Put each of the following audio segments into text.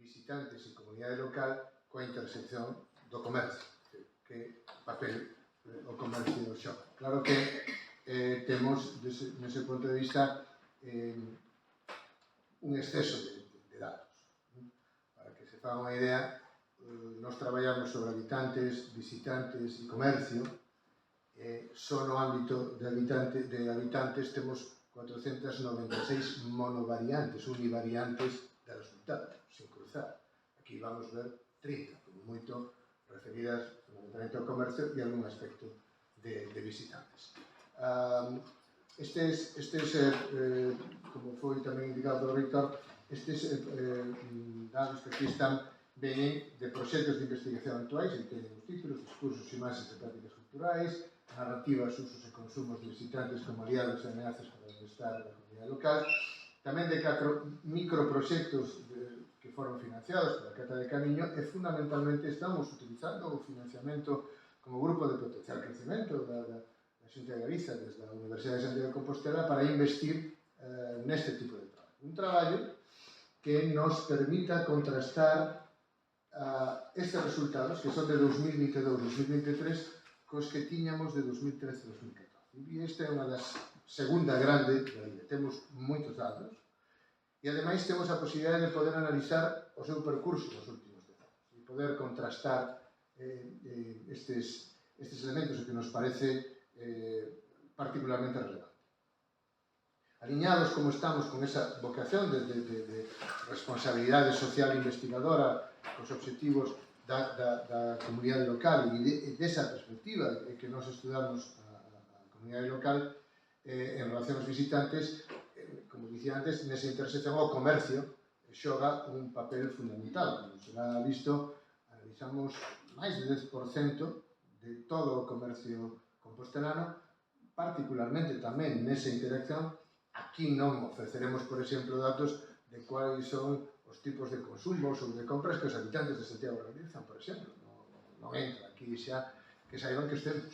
visitantes e comunidade local coa intersección do comercio, que papel o comercio xoga. Claro que temos, nese punto de vista, un exceso de datos. Para que se faga unha idea, nos traballamos sobre habitantes, visitantes e comercio. Só no ámbito de habitantes temos 496 monovariantes, univariantes de resultados, sin cruzar. Aquí vamos ver 30, como moito, referidas fundamentalmente ao comercio e a algún aspecto de visitantes. Estes, como foi tamén indicado polo Víctor, estes dados que aquí están venen de proxectos de investigación actuais, e teñen os títulos, discursos, imaxes e prácticas culturais, narrativas, usos e consumos de visitantes como aliados e ameazas para o bienestar da comunidade local, tamén de 4 microproxectos que foron financiados pola Cata de Camiño, e fundamentalmente estamos utilizando o financiamento como grupo de potencial crecimento da Xunta de Galiza desde a Universidade de Santiago de Compostela para investir neste tipo de traballo. Un traballo que nos permita contrastar estes resultados, que son de 2022-2023, cos que tiñamos de 2013-2014. E esta é unha das segunda grande da liga. Temos moitos datos e, ademais, temos a posibilidade de poder analizar o seu percurso nos últimos 10 anos e poder contrastar estes elementos que nos parece particularmente relevante. Aliñados como estamos con esa vocación de responsabilidade social investigadora cos obxectivos da comunidade local e desa perspectiva que nos estudamos a comunidade local en relación aos visitantes, como dicía antes, nesa intersección ao comercio xoga un papel fundamental. Como será visto, analizamos máis de 10% de todo o comercio compostelano, particularmente tamén nesa interacción. Aquí non ofreceremos, por exemplo, datos de cuáles son os tipos de consumos ou de compras que os habitantes de Santiago realizan, por exemplo. Non entra aquí xa que saiban que estemos.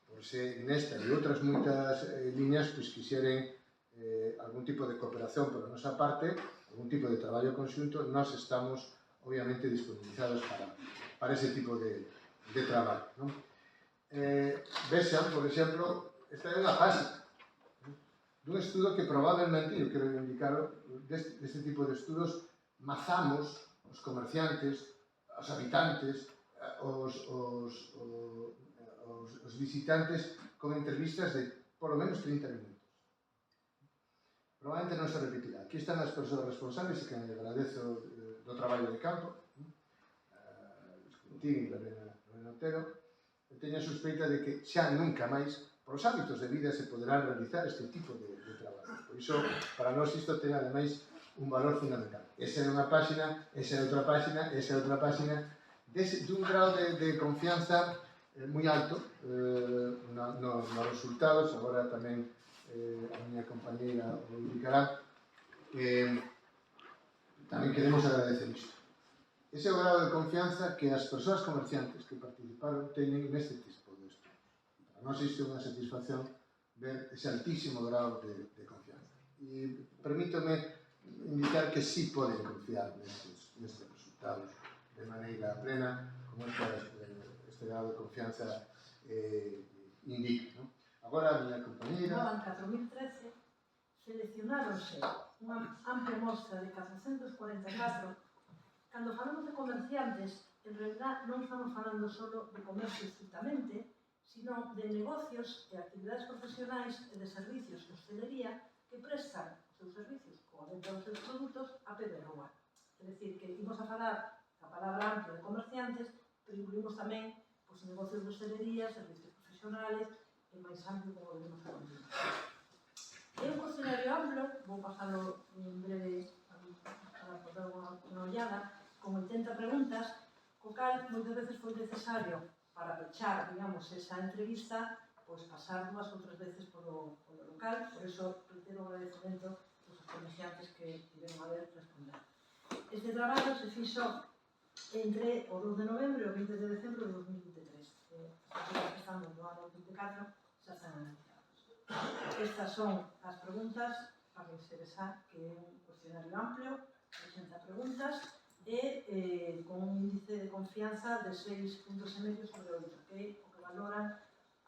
Por se nesta e outras moitas liñas quixeren algún tipo de cooperación por a nosa parte, algún tipo de traballo conxunto, nós estamos, obviamente, disponibilizados para ese tipo de traballo. Vexan, por exemplo, esta é unha página dun estudo que probablemente, eu quero indicarlo, deste tipo de estudos, mazamos os comerciantes, os habitantes, os visitantes con entrevistas de polo menos 30 minutos. Probablemente non se repetirá. Aquí están as persoas responsables e que me agradezo do traballo de campo, Escuntín e Lorena Otero. Teño a sospeita de que xa nunca máis, por os hábitos de vida, se poderán realizar este tipo de traballo. Por iso, para nós, isto ten, ademais, un valor fundamental. Esa é unha páxina, esa é outra páxina, esa é outra páxina, dun grau de confianza moi alto nos resultados. Agora tamén a miña compañeira o indicará. Tamén queremos agradecer isto. Ese é o grado de confianza que as persoas comerciantes que participaron teñen neste tipo de estudos. Para nós isto é unha satisfacción ver ese altísimo grado de confianza. E permítome indicar que sí poden confiar nestes resultados de maneira plena, como este grado de confianza indica. Agora, a miña compañeira... En 2013 seleccionáronse unha amplia mostra de 444. Cando falamos de comerciantes, en realidad non estamos falando só de comercio estrictamente, sino de negocios e actividades profesionais e de servicios de hostelería que prestan os seus servicios coa venta dos seus produtos a pé de rúa. É dicir, que imos a falar a palabra amplia de comerciantes, pero incluímos tamén negocios de hostelería, servicios profesionales e máis amplio como podemos continuar. É un cuestionario amplo, vou pasalo en breve para poder unha ollada, con 80 preguntas, co cal moitas veces foi necesario para pechar, digamos, esa entrevista, pois pasar 2 ou 3 veces polo local, por iso reitero o agradecemento dos comerciantes que tiveron a ver responder. Este traballo se fixo entre o 2 de novembro e o 20 de decembro de 2023. As que estamos no ano 24 xa están analizadas. Estas son as preguntas para que se vesa que é un cuestionario amplio, 80 preguntas, e con un índice de confianza de 6,5 sobre 8, que é o que valoran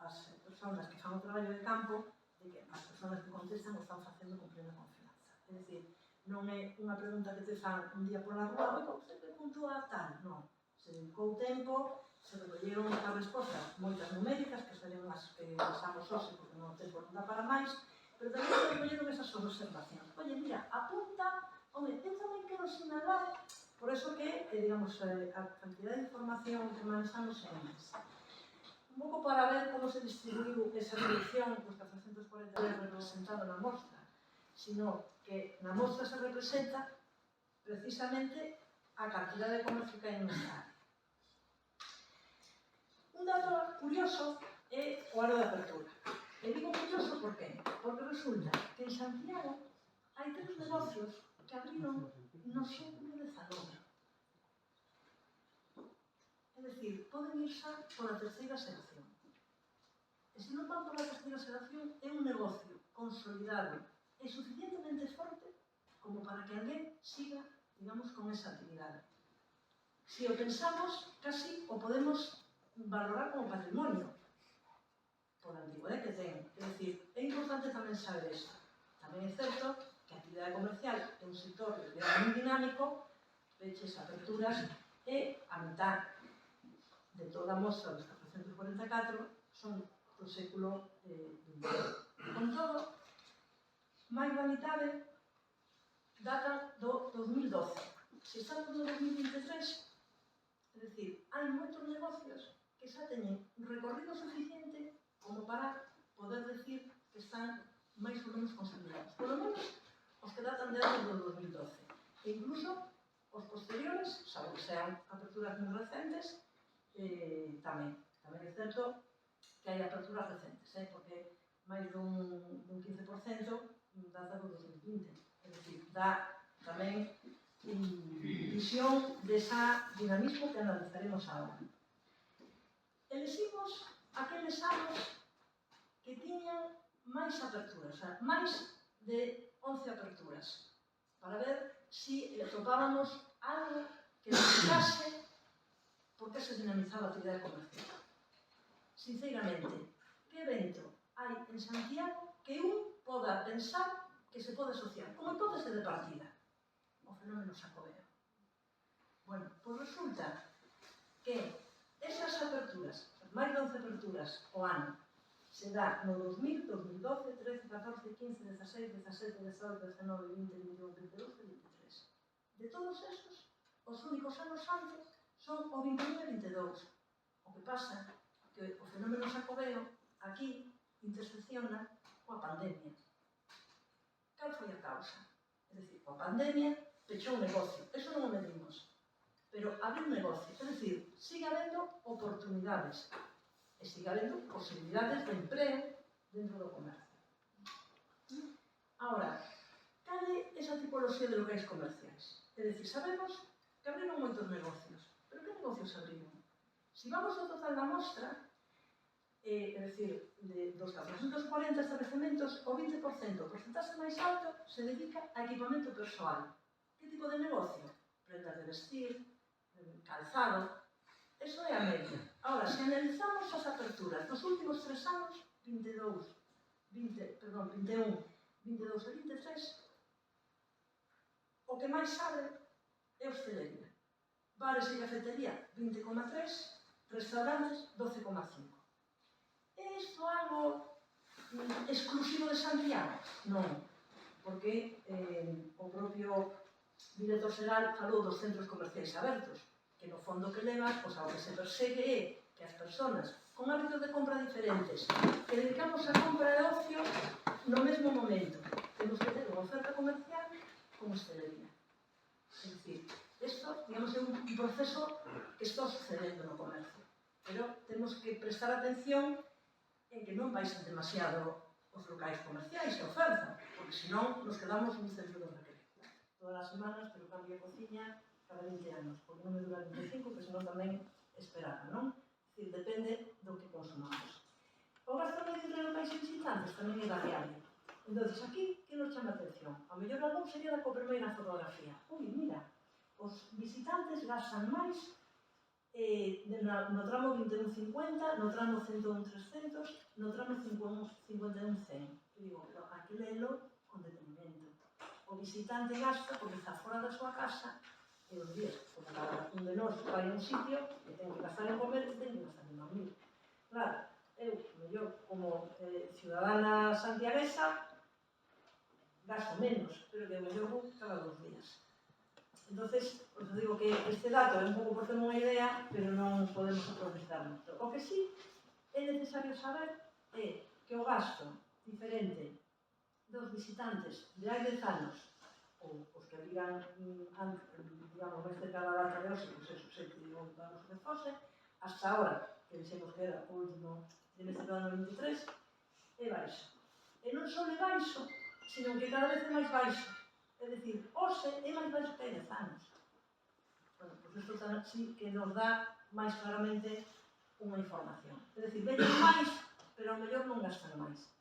as persoas que fan o traballo de campo, de que as persoas que contestan o están facendo con plena confianza. É dicir, non é unha pregunta que te fan un día pola rúa, oiga, usted que puntúa tal? Non. Se dedicou tempo, se recolleron as respostas, moitas numéricas, que serán as que usamos hoxe, porque non o tempo non dá para máis, pero tamén se recolleron esas observacións. Oye, mira, apunta, home, eu tamén quero sinalar, por eso que, digamos, a cantidad de información que manexamos é inmensa. Un pouco para ver como se distribuiu esa reducción dos 440 representado na mostra, sino que na mostra se representa precisamente a cantidad de comercio que hai en esta área. Un dato curioso é o ano de apertura. E digo curioso por qué? Porque resulta que en Santiago hai 3 negocios que abriron no século XIX. É dicir, poden irse pola terceira xeración. E se non van pola terceira xeración, é un negocio consolidado e suficientemente forte como para que alguén siga, digamos, con esa actividade. Se o pensamos, casi o podemos valorar como patrimonio, por a antigüedade que ten. É dicir, é importante tamén saber isto. Tamén é certo que a actividade comercial é un sector que é moi dinámico, peches, aperturas, e a mitad de toda a mostra dos 444 son do século XX. Con todo, máis da mitade datan do 2012. Se estamos no 2023, é dicir, hai moitos negocios que xa teñen recorrido suficiente como para poder decir que están máis ou menos consolidados. Por lo menos os que datan de antes do 2012. E incluso os posteriores, salvo que sean aperturas moi recentes, tamén é certo que hai aperturas recentes, porque máis dun 15% data do 2020. É dicir, dá tamén visión desa dinamismo que analizaremos agora. Eleximos aqueles anos que tiñan máis aperturas, máis de 11 aperturas, para ver se topábamos algo que explicase por que se dinamizaba a actividade comercial. Sinceramente, que evento hai en Santiago que un poda pensar que se pode asociar como hipótese de partida o fenómeno xacobeo? Bueno, pois resulta que esas aperturas, máis de 11 aperturas o ano, se dá no 2000, 2012, 13, 14, 15, 16, 17, 18, 19, 20, 21, 22 e 23. De todos esos, os únicos anos antes son o 21 e 22. O que pasa que o fenómeno xacobeo aquí intersecciona coa pandemia. Cal foi a causa? É dicir, coa pandemia pechou un negocio, eso non o medimos, pero abriu un negocio, é dicir, sigue habendo oportunidades e sigue habendo posibilidades de emprego dentro do comercio. Ahora, cal é esa tipoloxía de locais comerciais? É dicir, sabemos que abriron moitos negocios, pero que negocios abriron? Se vamos ao total da mostra, é dicir, dos 440 establecementos, o 20%, o porcentaxe máis alto, se dedica a equipamento persoal. Que tipo de negocio? Prendas de vestir, calzado, eso é a media. Ahora, se analizamos as aperturas dos últimos 3 anos, 21, 22 e 23, o que máis sabe é hostelería. Bares e cafetería, 20,3, restaurantes, 12,5. É isto algo exclusivo de Santiago? Non, porque o propio director xeral falou dos centros comerciais abertos, que no fondo que leva, pois ao que se persegue é que as persoas con hábitos de compra diferentes, que dedicamos a compra de ocio no mesmo momento, temos que ter unha oferta comercial como hostelería. É dicir, isto, digamos, é un proceso que está sucedendo no comercio, pero temos que prestar atención en que non baixen demasiado os locais comerciais que ofertan, porque senón nos quedamos nun centro de recreo. Todas as semanas, pero cambio a cociña cada 20 anos, porque non me dura 25, que senón tamén esperaba, non? É dicir, depende do que consumamos. O gasto medio entre locais e visitantes tamén é variable. Entón, aquí, que nos chama a atención? A mellor algún sería da coa primeira fotografía. Ui, mira, os visitantes gastan máis no tramo 21.50, no tramo 101.300, no tramo 51.100. Digo, pero aquí lelo con detenimiento. O visitante gasta porque está fora da súa casa e os días, como cada un de nós vai a un sitio e ten que gastar en comer e ten que gastar en dormir. Claro, eu, mellor, como ciudadana santiaguesa, gasto menos, pero que mellor vou cada 2 días. Entonces, os digo que este dato é un pouco por ter unha idea, pero non podemos aproveitarnos. O que sí é necesario saber é que o gasto diferente dos visitantes de hai 10 anos, ou os que viran, digamos, máis cerca da data de hoxe, pois eso, 7 ou anos que fose, hasta ahora, que dixemos que era o último trimestre do ano 23, é baixo. E non só é baixo, sino que cada vez é máis baixo. É dicir, hoxe é máis baixo que hai 10 anos. Bueno, pois isto sí que nos dá máis claramente unha información. É dicir, veñen máis, pero ao mellor non gastan máis.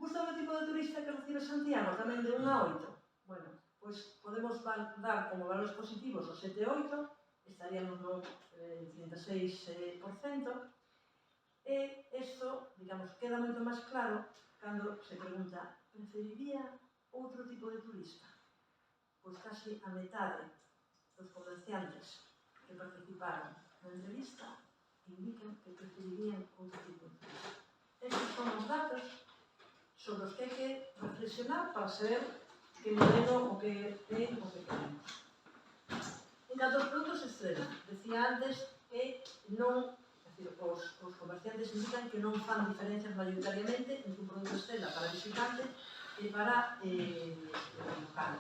Gusta o tipo de turista que recibe Santiago, tamén de 1 a 8? Bueno, pois podemos dar como valores positivos o 7 e 8, estaríamos no 36%, e isto, digamos, queda moito máis claro cando se pregunta, preferiría outro tipo de turista? Pois casi a metade dos comerciantes que participaron na entrevista indican que preferirían outro tipo de turista. Estes son os datos sobre os que hai que reflexionar para saber que modelo o que é o que queremos. En canto aos produtos estrela, decía antes que non, é dicir, os comerciantes indican que non fan diferencias mayoritariamente entre un produto estrela para visitante e para local.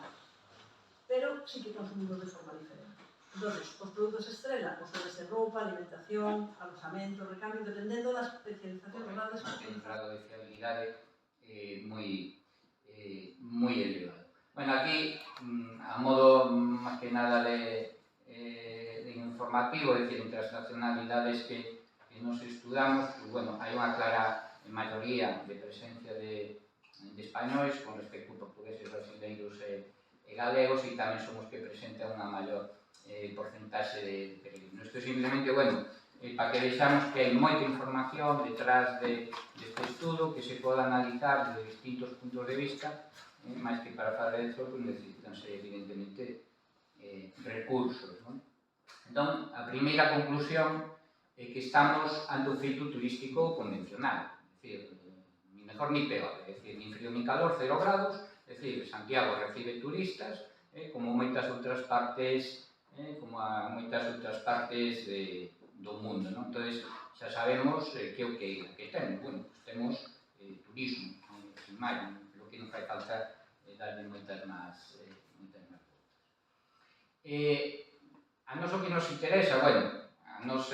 Pero sí que consumimos de forma diferente. Entón, os produtos estrela, pues debe ser roupa, alimentación, alojamento, recambio, dependendo da especialización do grado de especialización. Un grado de fiabilidade moi elevado. Bueno, aquí, a modo máis que nada de informativo, é dicir, entre as nacionalidades que nos estudamos, pues, bueno, hai unha clara maioría de presencia de españois con respecto a portugueses, brasileiros e galegos, e tamén somos que presenta unha maior porcentaxe de peregrinos. Isto simplemente, bueno, para que vexamos que hai moita información detrás deste estudo que se pode analizar desde distintos puntos de vista, máis que para falar de todo, necesitanse evidentemente recursos. Non? Entón, a primeira conclusión é que estamos ante un feito turístico convencional, é dicir, ni mejor ni peor, é dicir, ni frío ni calor, 0 grados, é dicir, Santiago recibe turistas, como moitas outras partes, do mundo, non? Entón, xa sabemos que o que temos. Bueno, pues temos turismo, sin máis, lo que non fai falta darle moitas máis voltas. A nos o que nos interesa, bueno, a nos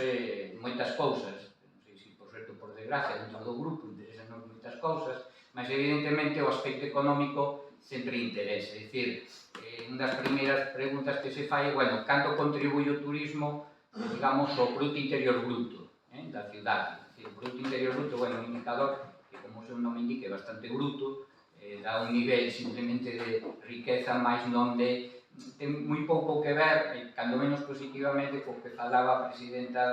moitas cousas, non sei se por certo por desgracia, dentro do grupo interesan moitas cousas, mas evidentemente o aspecto económico sempre interesa, é dicir, unha das primeiras preguntas que se fai é, bueno, canto contribuye o turismo, digamos, ao Produto Interior Bruto da cidade. O Produto Interior Bruto, bueno, un indicador que, como o seu nome indica, é bastante bruto, dá un nivel simplemente de riqueza, máis non de... ten moi pouco que ver, cando menos positivamente, co que falaba a presidenta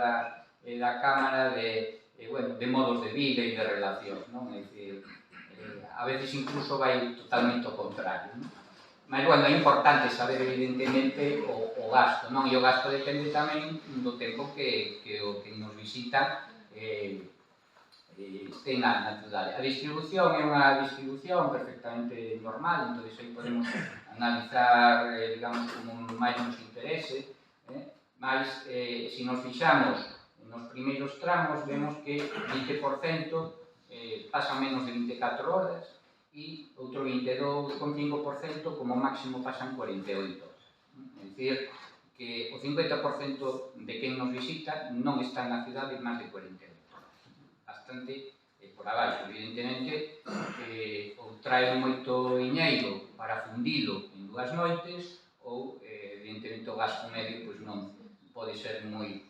da Cámara de modos de vida e de relacións, non? É dicir, a veces incluso vai totalmente ao contrario, non? Mas, bueno, é importante saber, evidentemente, o gasto, non? E o gasto depende tamén do tempo que o que nos visita ten na cidade. A distribución é unha distribución perfectamente normal, entón aí podemos analizar, digamos, como máis nos interese, mas se nos fixamos nos primeiros tramos, vemos que 20% pasa menos de 24 horas, e outro 22,5% como máximo pasan 48 horas. É dicir, que o 50% de quen nos visita non está na cidade máis de 48 horas. Bastante por abaixo, evidentemente, ou trae moito diñeiro para fundilo en 2 noites, ou, evidentemente, o gasto medio pois non pode ser moi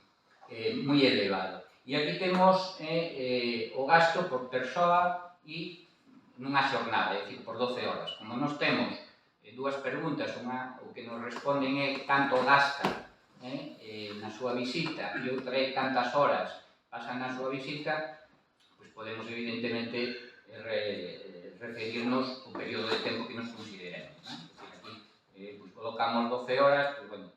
elevado. E aquí temos o gasto por persoa e nunha xornada, é dicir, por 12 horas. Como nós temos dúas preguntas, unha o que nos responden é canto gasta na súa visita e outra é cantas horas pasan na súa visita, pois podemos evidentemente referirnos o período de tempo que nos consideremos. Aquí colocamos 12 horas, pois, bueno,